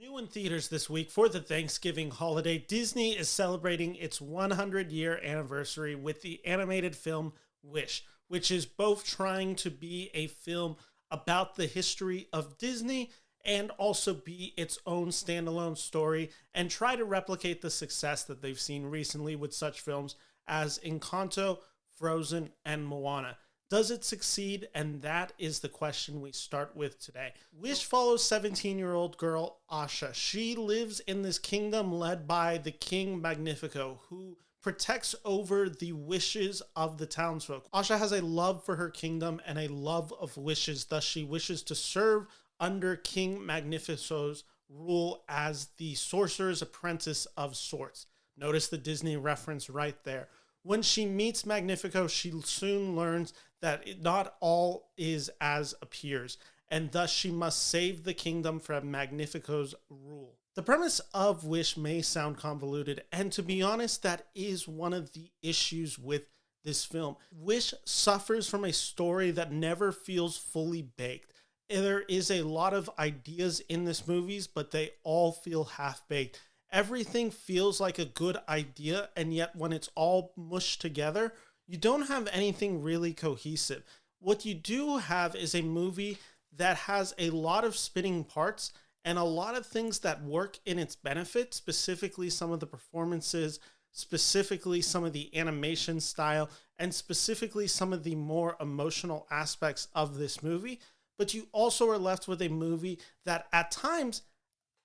New in theaters this week for the Thanksgiving holiday, Disney is celebrating its 100-year anniversary with the animated film Wish, which is both trying to be a film about the history of Disney and also be its own standalone story and try to replicate the success that they've seen recently with such films as Encanto, Frozen, and Moana. Does it succeed? And that is the question we start with today. Wish follows 17-year-old girl Asha. She lives in this kingdom led by the King Magnifico, who protects over the wishes of the townsfolk. Asha has a love for her kingdom and a love of wishes, thus she wishes to serve under King Magnifico's rule as the sorcerer's apprentice of sorts. Notice the Disney reference right there. When she meets Magnifico, she soon learns that not all is as appears, and thus she must save the kingdom from Magnifico's rule. The premise of Wish may sound convoluted, and to be honest, that is one of the issues with this film. Wish suffers from a story that never feels fully baked. There is a lot of ideas in this movie, but they all feel half-baked. Everything feels like a good idea, and yet when it's all mushed together, you don't have anything really cohesive. What you do have is a movie that has a lot of spinning parts and a lot of things that work in its benefit, specifically some of the performances, specifically some of the animation style, and specifically some of the more emotional aspects of this movie. But you also are left with a movie that at times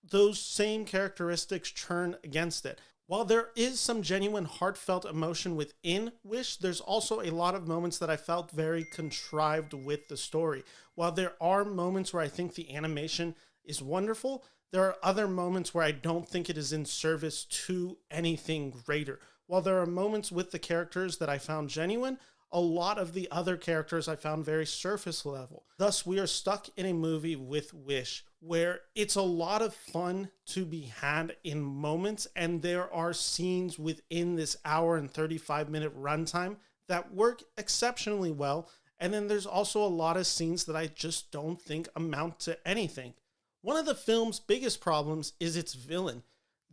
those same characteristics turn against it. While there is some genuine heartfelt emotion within Wish, there's also a lot of moments that I felt very contrived with the story. While there are moments where I think the animation is wonderful, there are other moments where I don't think it is in service to anything greater. While there are moments with the characters that I found genuine, a lot of the other characters I found very surface level. Thus, we are stuck in a movie with Wish where it's a lot of fun to be had in moments, and there are scenes within this hour and 35-minute runtime that work exceptionally well, and then there's also a lot of scenes that I just don't think amount to anything. One of the film's biggest problems is its villain.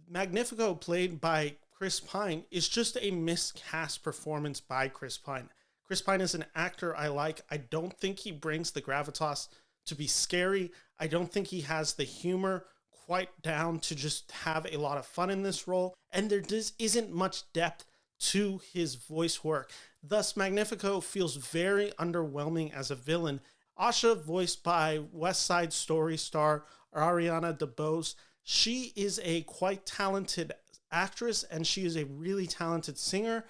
Magnifico, played by Chris Pine, is just a miscast performance by Chris Pine. Chris Pine is an actor I like. I don't think he brings the gravitas to be scary. I don't think he has the humor quite down to just have a lot of fun in this role. And there just isn't much depth to his voice work. Thus, Magnifico feels very underwhelming as a villain. Asha, voiced by West Side Story star Ariana DeBose, she is a quite talented actress and she is a really talented singer.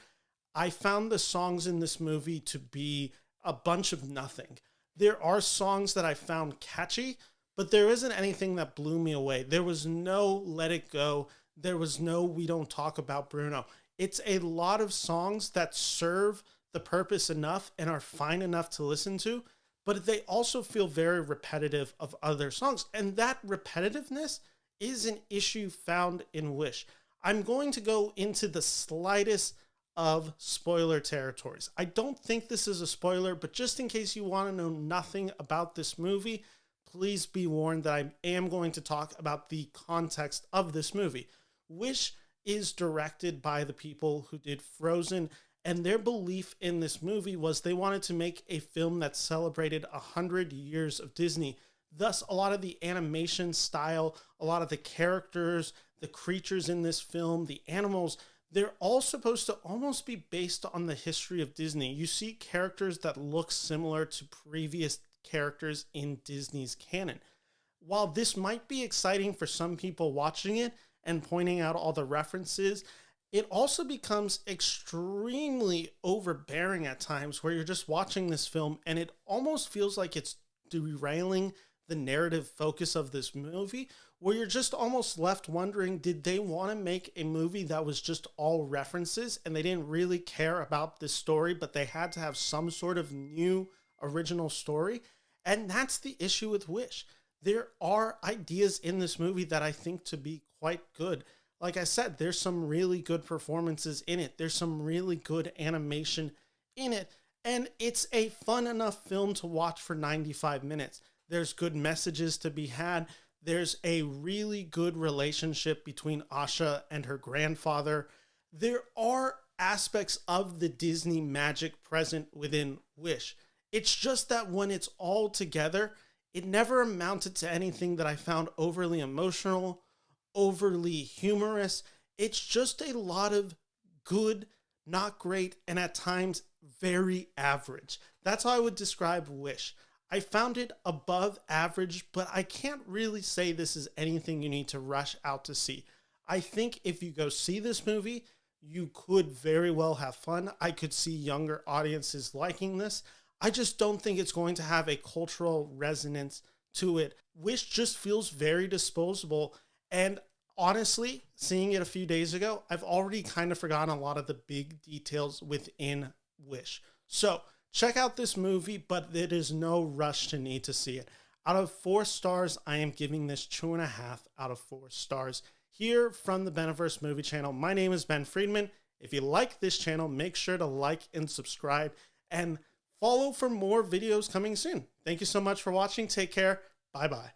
I found the songs in this movie to be a bunch of nothing. There are songs that I found catchy, but there isn't anything that blew me away. There was no Let It Go. There was no We Don't Talk About Bruno. It's a lot of songs that serve the purpose enough and are fine enough to listen to, but they also feel very repetitive of other songs. And that repetitiveness is an issue found in Wish. I'm going to go into the slightest of spoiler territories. I don't think this is a spoiler, but just in case you want to know nothing about this movie, please be warned that I am going to talk about the context of this movie. Wish is directed by the people who did Frozen, and their belief in this movie was they wanted to make a film that celebrated 100 years of Disney. Thus, a lot of the animation style, a lot of the characters, the creatures in this film, the animals, they're all supposed to almost be based on the history of Disney. You see characters that look similar to previous characters in Disney's canon. While this might be exciting for some people watching it and pointing out all the references, it also becomes extremely overbearing at times where you're just watching this film and it almost feels like it's derailing the narrative focus of this movie, where you're just almost left wondering, did they want to make a movie that was just all references and they didn't really care about this story, but they had to have some sort of new original story? And that's the issue with Wish. There are ideas in this movie that I think to be quite good. Like I said, there's some really good performances in it. There's some really good animation in it. And it's a fun enough film to watch for 95 minutes. There's good messages to be had. There's a really good relationship between Asha and her grandfather. There are aspects of the Disney magic present within Wish. It's just that when it's all together, it never amounted to anything that I found overly emotional, overly humorous. It's just a lot of good, not great, and at times very average. That's how I would describe Wish. I found it above average, but I can't really say this is anything you need to rush out to see. I think if you go see this movie, you could very well have fun. I could see younger audiences liking this. I just don't think it's going to have a cultural resonance to it. Wish just feels very disposable. And honestly, seeing it a few days ago, I've already kind of forgotten a lot of the big details within Wish. So check out this movie, but it is no rush to need to see it. Out of 4 stars, I am giving this 2.5 out of 4 stars. Here from the Beneverse Movie Channel, my name is Ben Friedman. If you like this channel, make sure to like and subscribe and follow for more videos coming soon. Thank you so much for watching. Take care. Bye-bye.